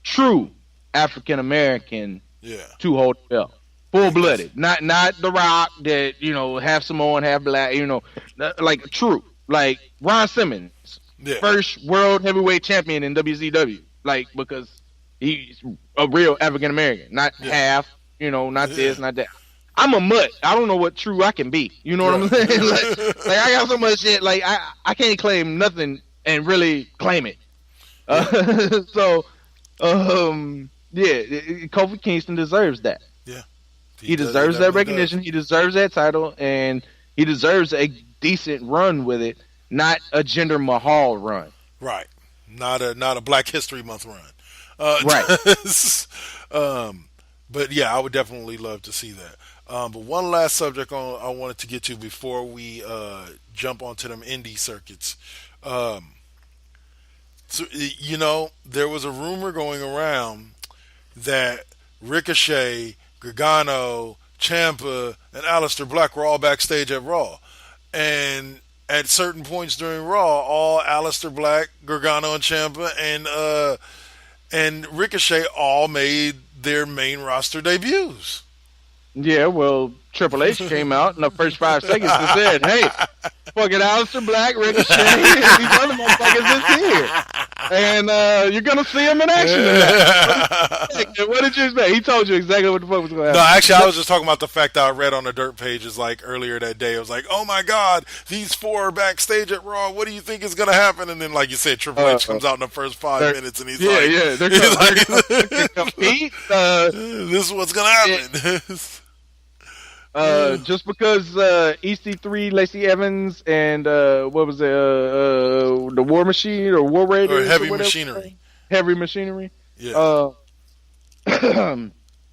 true African American to hold the belt. Full-blooded, not The Rock that, half Samoan, half black, like true. Like Ron Simmons, first world heavyweight champion in WCW, like because he's a real African American, not half, not this, not that. I'm a mutt. I don't know what true I can be. You know what I'm saying? Like I got so much shit. Like I can't claim nothing and really claim it. So, Kofi Kingston deserves that. Yeah, he deserves that recognition. Does. He deserves that title, and he deserves a decent run with it, not a Jinder Mahal run. Right. Not a Black History Month run. Right. But yeah, I would definitely love to see that. But one last subject I wanted to get to before we jump onto them indie circuits. So, you know, there was a rumor going around that Ricochet, Gargano, Ciampa, and Aleister Black were all backstage at Raw. And at certain points during Raw, all Aleister Black, Gargano, and Ciampa and Ricochet all made their main roster debuts. Yeah, well, Triple H came out in the first 5 seconds and said, "Hey, fucking Aleister Black, Ricochet, these other motherfuckers is here, and you're gonna see them in action tonight." What did you expect? He told you exactly what the fuck was going to happen. No, actually, I was just talking about the fact that I read on the Dirt pages like earlier that day. I was like, "Oh my God, these 4 are backstage at Raw. What do you think is gonna happen?" And then, like you said, Triple H comes out in the first 5 minutes, and he's like, they're gonna compete. This is what's gonna happen." Just because EC3, Lacey Evans, and what was it, the War Machine or War Raiders or Heavy Machinery. Heavy Machinery. Yeah.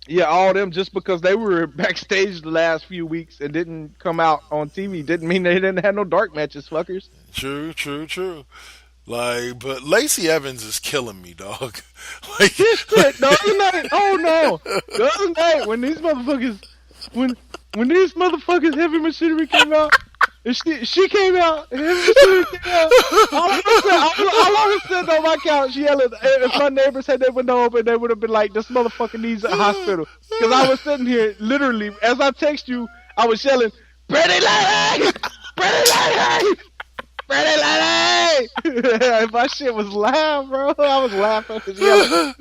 Yeah, all of them, just because they were backstage the last few weeks and didn't come out on TV didn't mean they didn't have no dark matches, fuckers. True. Like, but Lacey Evans is killing me, dog. Like, this shit, the other night, the other night when these motherfuckers, when these motherfuckers Heavy Machinery came out, and she came out, and Heavy Machinery came out, all I was sitting on my couch yelling, if my neighbors had their window open, they would have been like, this motherfucker needs a hospital. Because I was sitting here, literally, as I text you, I was yelling, Pretty Lady! Pretty Lady! Pretty Lady! My shit was loud, bro. I was laughing and yelling.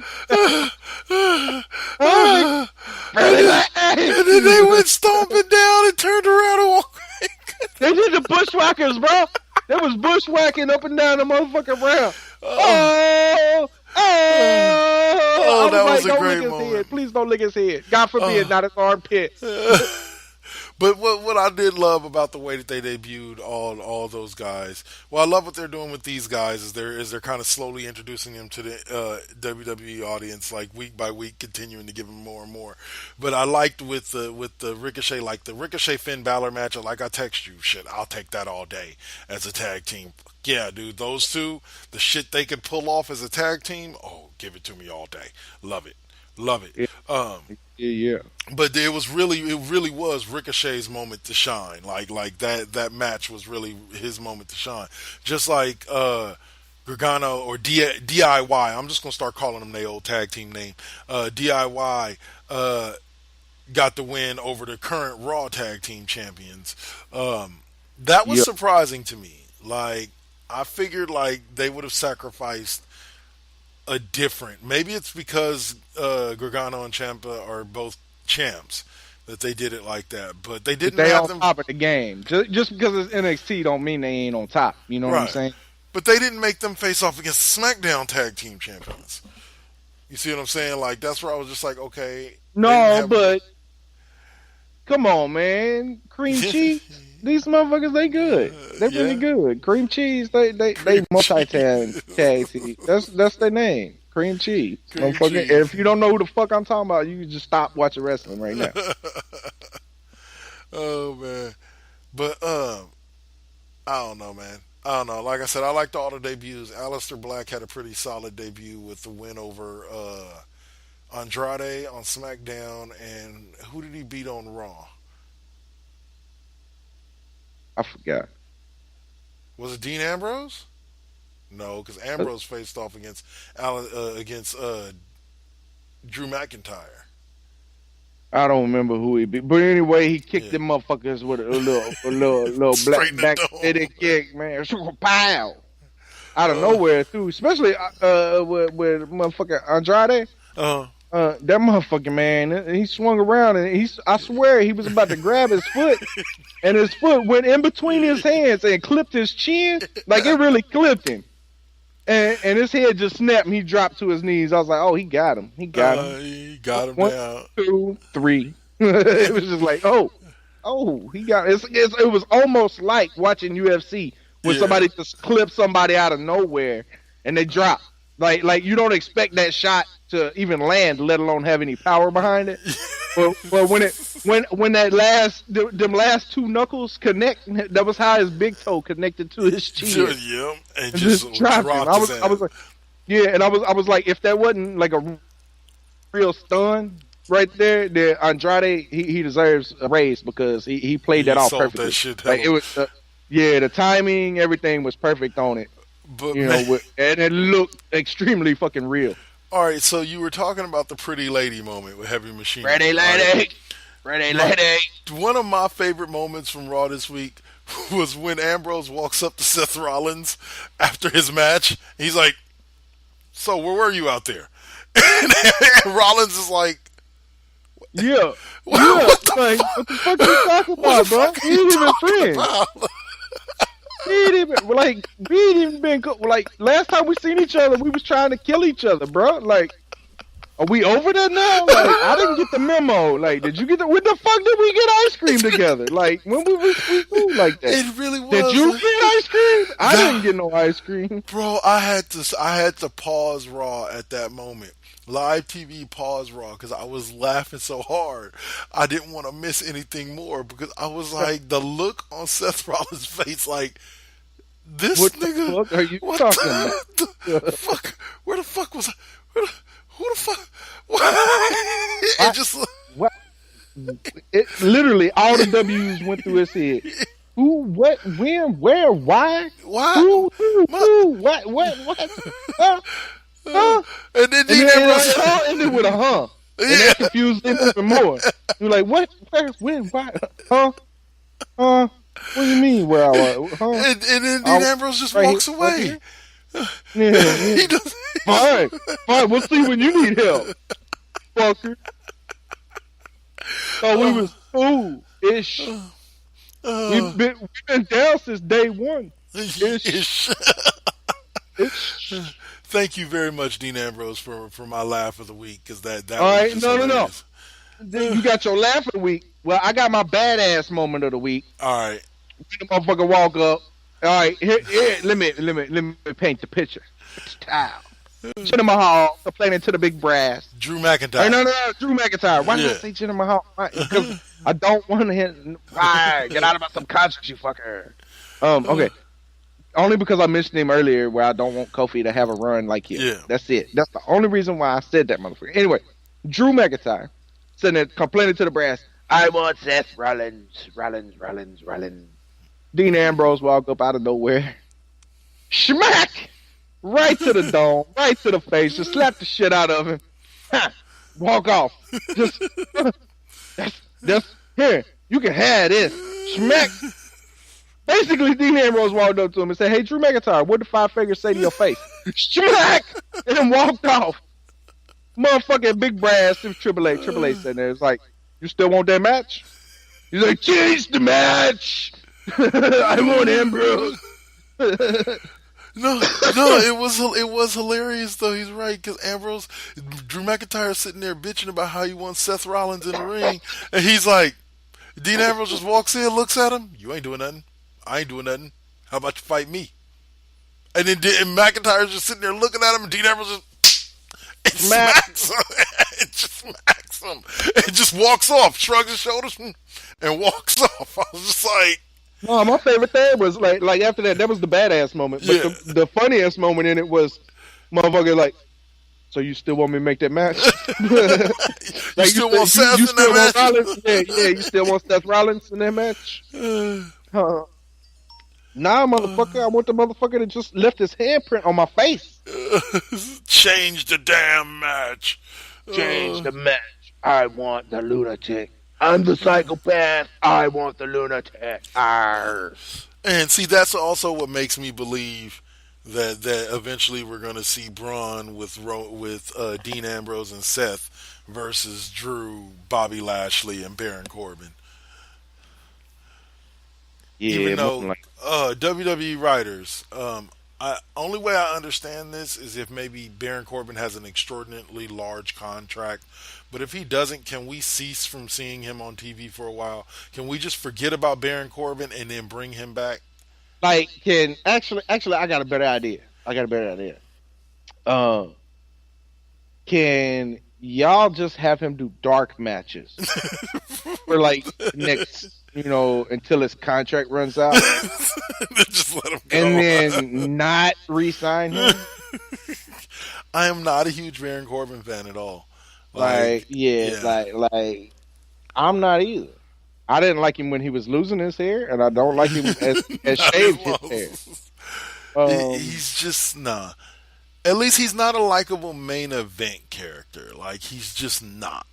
Pretty Lady! And then they went stomping down and turned around and walked. They did the bushwhackers, bro. They was bushwhacking up and down the motherfucking ramp. Oh, that was a great lick moment. his head. Please don't lick his head. God forbid, not his armpit. But what I did love about the way that they debuted all those guys, well, I love what they're doing with these guys is they're kind of slowly introducing them to the WWE audience, like week by week, continuing to give them more and more. But I liked with the Ricochet, like the Ricochet Finn Balor match, like I text you, shit, I'll take that all day as a tag team. Yeah, dude, those two, the shit they could pull off as a tag team, oh, give it to me all day. Love it. Yeah. But it really was Ricochet's moment to shine. Like that match was really his moment to shine. Just like Gargano or DIY. I'm just gonna start calling them their old tag team name. DIY got the win over the current Raw tag team champions. That was surprising to me. Like I figured like they would have sacrificed a different. Maybe it's because Gargano and Ciampa are both champs that they did it like that. But they didn't they have on them top of the game. Just because it's NXT don't mean they ain't on top. You know what I'm saying? But they didn't make them face off against the SmackDown tag team champions. You see what I'm saying? Like that's where I was just like, okay. No, but come on, man. Cream cheese. These motherfuckers, they good. They really good. Cream cheese, they multi-tag team. That's their name. Cream cheese. Cheese. If you don't know who the fuck I'm talking about, you can just stop watching wrestling right now. Oh man. But I don't know, man. I don't know. Like I said, I liked all the debuts. Aleister Black had a pretty solid debut with the win over Andrade on SmackDown, and who did he beat on Raw? I forgot. Was it Dean Ambrose? No, because Ambrose faced off against Drew McIntyre. I don't remember who he beat, but anyway, he kicked them motherfuckers with a little black back kick, man. Pow! Out of nowhere, too. Especially with motherfucking Andrade. that motherfucking man, he swung around and I swear he was about to grab his foot, and his foot went in between his hands and clipped his chin. Like, it really clipped him. And his head just snapped and he dropped to his knees. I was like, oh, he got him. He got him. He got him 1, down. 2, 3. It was just like, he got it. It was almost like watching UFC when somebody just clips somebody out of nowhere and they drop. Like you don't expect that shot to even land, let alone have any power behind it. But when them last two knuckles connect, that was how his big toe connected to his chin. Yeah, and just dropped him. I was like, yeah, and I was like, if that wasn't like a real stun right there, then Andrade he deserves a raise because he played that off perfectly. That shit like it was, the timing, everything was perfect on it. But and it looked extremely fucking real. All right, so you were talking about the pretty lady moment with Heavy Machine. Pretty lady. One of my favorite moments from Raw this week was when Ambrose walks up to Seth Rollins after his match. He's like, so where were you out there? And Rollins is like, what the fuck are you talking about, bro? He ain't even friends. We ain't even been like last time we seen each other. We was trying to kill each other, bro. Like, are we over that now? Like, I didn't get the memo. Like, did you get when the fuck did we get ice cream together? Like, when we cool like that? It really was. Did you get ice cream? I didn't get no ice cream, bro. I had to pause Raw at that moment. Live TV pause Raw because I was laughing so hard. I didn't want to miss anything more because I was like, the look on Seth Rollins' face, like, this what nigga. What the fuck are you talking about? The fuck? Where the fuck was? Who the fuck? It just. What? It literally all the W's went through his head. Who? What? When? Where? Why? Why? Who? What? Huh? And then it all ended with a huh. And that confused him even more. You're like, what? Where? When? Why? Huh? What do you mean? Where I was? Huh? And then Dean Ambrose just walks away. Yeah. He does. Fine. We'll see when you need help, fucker. So we was cool-ish. We've been down since day one. Ish. Thank you very much, Dean Ambrose, for my laugh of the week because that. All right, no. You got your laugh of the week. Well, I got my badass moment of the week. All right. The motherfucker walk up. All right, here, let me paint the picture. Style. Jinder Mahal complaining to the big brass. Drew McIntyre. No, Drew McIntyre. Why did I say Jinder Mahal? Because I don't want him. Why? Get out of my subconscious, you fucker. Okay. Only because I mentioned him earlier where I don't want Kofi to have a run like him. Yeah. That's it. That's the only reason why I said that, motherfucker. Anyway, Drew McIntyre sitting there complaining to the brass. I want Seth Rollins. Dean Ambrose walk up out of nowhere. Schmack! Right to the dome. Right to the face. Just slap the shit out of him. Walk off. That's here. You can have this. Schmack. Basically, Dean Ambrose walked up to him and said, hey, Drew McIntyre, what did Five Fingers say to your face? Schmack! And then walked off. Motherfucking big brass, Triple H sitting there. It's like, you still want that match? He's like, change the match! I want Ambrose. No, it was hilarious though. He's right because Drew McIntyre is sitting there bitching about how he wants Seth Rollins in the ring, and he's like, Dean Ambrose just walks in, looks at him. You ain't doing nothing. I ain't doing nothing. How about you fight me? And then McIntyre's just sitting there looking at him, and Dean Ambrose just smacks him. It just smacks him. It just walks off, shrugs his shoulders, and walks off. I was just like. No, my favorite thing was like after that was the badass moment. But the funniest moment in it was motherfucker like, so you still want me to make that match? You still want Seth in that match? Rollins? Yeah, you still want Seth Rollins in that match? Nah, motherfucker, I want the motherfucker to just lift his handprint on my face. Change the damn match. Change the match. I want the lunatic. I'm the psychopath. I want the lunatic. Arr. And see, that's also what makes me believe that eventually we're going to see Braun with Dean Ambrose and Seth versus Drew, Bobby Lashley, and Baron Corbin. Yeah, Even more though like WWE writers, only way I understand this is if maybe Baron Corbin has an extraordinarily large contract. But if he doesn't, can we cease from seeing him on TV for a while? Can we just forget about Baron Corbin and then bring him back? can actually I got a better idea. I got a better idea. Uh, can y'all just have him do dark matches for like next, until his contract runs out, Just let him go. and then not re-sign him? I am not a huge Baron Corbin fan at all. Yeah. Like I'm not either. I didn't like him when he was losing his hair, and I don't like him as shaved his hair. He's just nah. At least he's not a likable main event character. Like he's just not,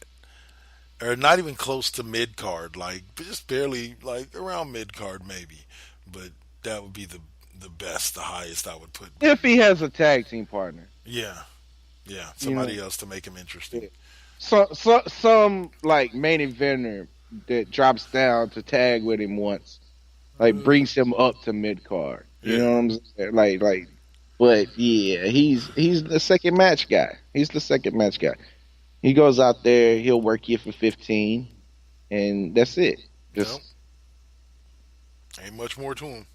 or not even close to mid card. Like just barely like around mid card maybe. But that would be the best, the highest I would put. If he has a tag team partner, Yeah, somebody else to make him interesting. some like main eventer that drops down to tag with him once, like brings him up to mid card. You know what I'm saying? But yeah, he's the second match guy. He's the second match guy. He goes out there, he'll work you for 15, and that's it. Just ain't much more to him.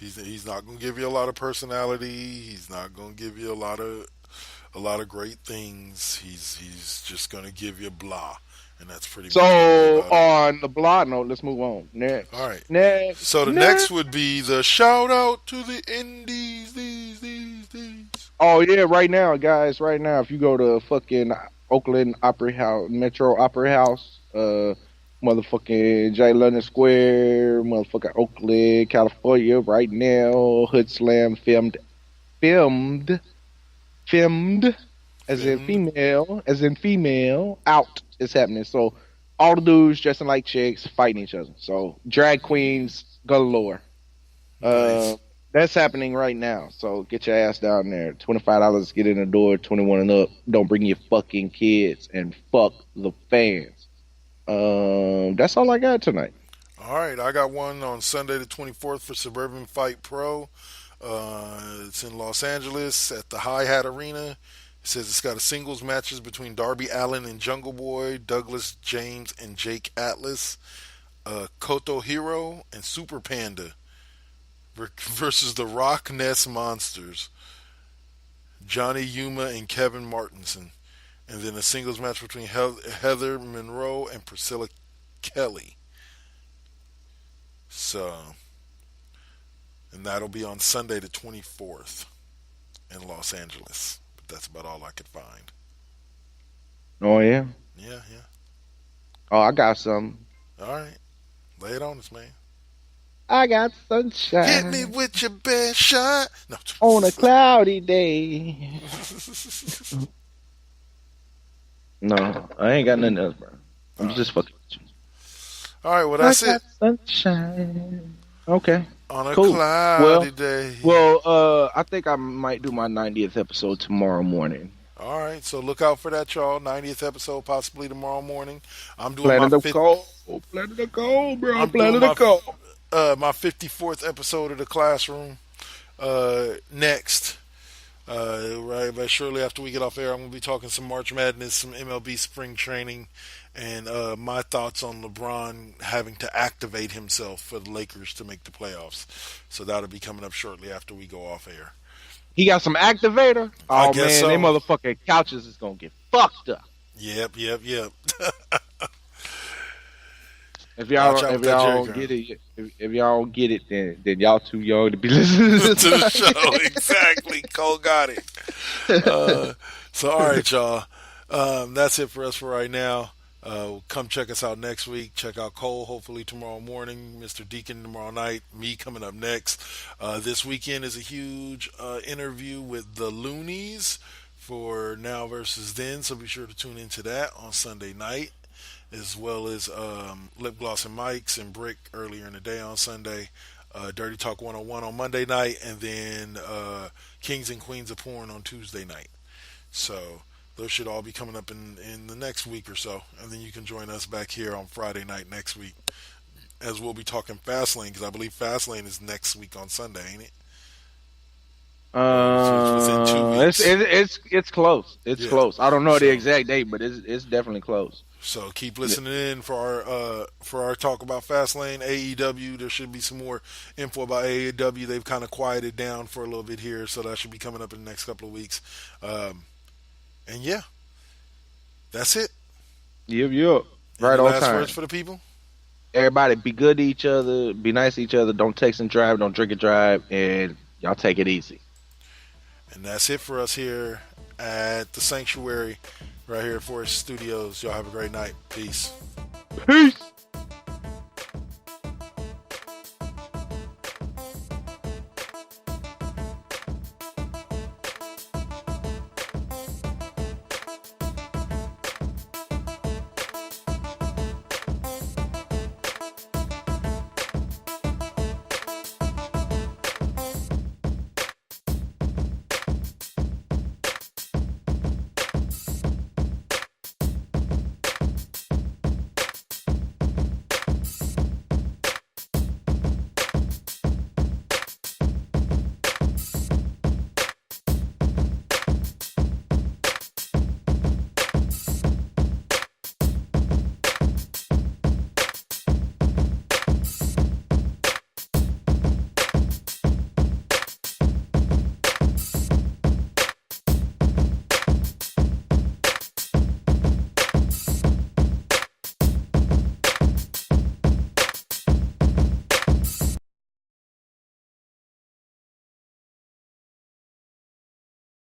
He's not gonna give you a lot of personality. He's not gonna give you a lot of great things. He's just gonna give you blah, and that's pretty. So much on the blah note, let's move on. Next. All right. Next. So the next would be the shout out to the indies. These. Oh yeah, right now, guys. Right now, if you go to fucking Oakland Opera House, Metro Opera House, motherfucking J. London Square, motherfucking Oakland, California, right now, Hood Slam filmed, as in female, out is happening. So all the dudes dressing like chicks fighting each other. So drag queens galore. Nice. That's happening right now. So get your ass down there. $25 get in the door. 21 and up. Don't bring your fucking kids and fuck the fans. That's all I got tonight. All right, I got one on Sunday the 24th for Suburban Fight Pro. It's in Los Angeles at the Hi Hat Arena. It says it's got a singles matches between Darby Allin and Jungle Boy, Douglas James and Jake Atlas, Koto Hiro and Super Panda versus the Rock Ness Monsters, Johnny Yuma and Kevin Martinson. And then a singles match between Heather Monroe and Priscilla Kelly. So, and that'll be on Sunday the 24th in Los Angeles. But that's about all I could find. Oh, yeah? Yeah. Oh, I got some. All right. Lay it on us, man. I got sunshine. Hit me with your best shot. No. On a cloudy day. No, I ain't got nothing else, bro. I'm just fucking with you. All right, well, that's it. Sunshine. Okay. On a Cool. cloudy day. Well, I think I might do my 90th episode tomorrow morning. All right, so look out for that, y'all. 90th episode, possibly tomorrow morning. I'm doing Planet my of Gold. Planet of Gold, bro. I'm Planet doing of Gold. my 54th episode of the Classroom next. Right, but shortly after we get off air, I'm going to be talking some March Madness, some MLB spring training, and my thoughts on LeBron having to activate himself for the Lakers to make the playoffs. So that'll be coming up shortly after we go off air. He got some activator? I Oh, guess man, so. they motherfucking couches is going to get fucked up. Yep. If y'all Watch out with that don't Jerry get it, if y'all don't get it, then y'all too young to be listening to the show. Exactly. Cole got it. So, all right, y'all. That's it for us for right now. Come check us out next week. Check out Cole hopefully tomorrow morning, Mr. Deacon tomorrow night, me coming up next. This weekend is a huge interview with the Loonies for Now versus Then, so be sure to tune into that on Sunday night, as well as Lip Gloss and Mike's and Brick earlier in the day on Sunday. Dirty Talk 101 on Monday night, and then Kings and Queens of Porn on Tuesday night. So those should all be coming up in the next week or so, and then you can join us back here on Friday night next week, as we'll be talking Fastlane, because I believe Fastlane is next week on Sunday, ain't it? It's within 2 weeks. It's close. It's Yeah. close. I don't know the So- exact date, but it's definitely close. So keep listening in for our talk about Fastlane, AEW. There should be some more info about AEW. They've kind of quieted down for a little bit here, so that should be coming up in the next couple of weeks. And yeah, that's it. Yep. Right Any on last time. words for the people? Everybody, be good to each other. Be nice to each other. Don't text and drive. Don't drink and drive. And y'all take it easy. And that's it for us here at the Sanctuary, right here at Forest Studios. Y'all have a great night. Peace. Peace.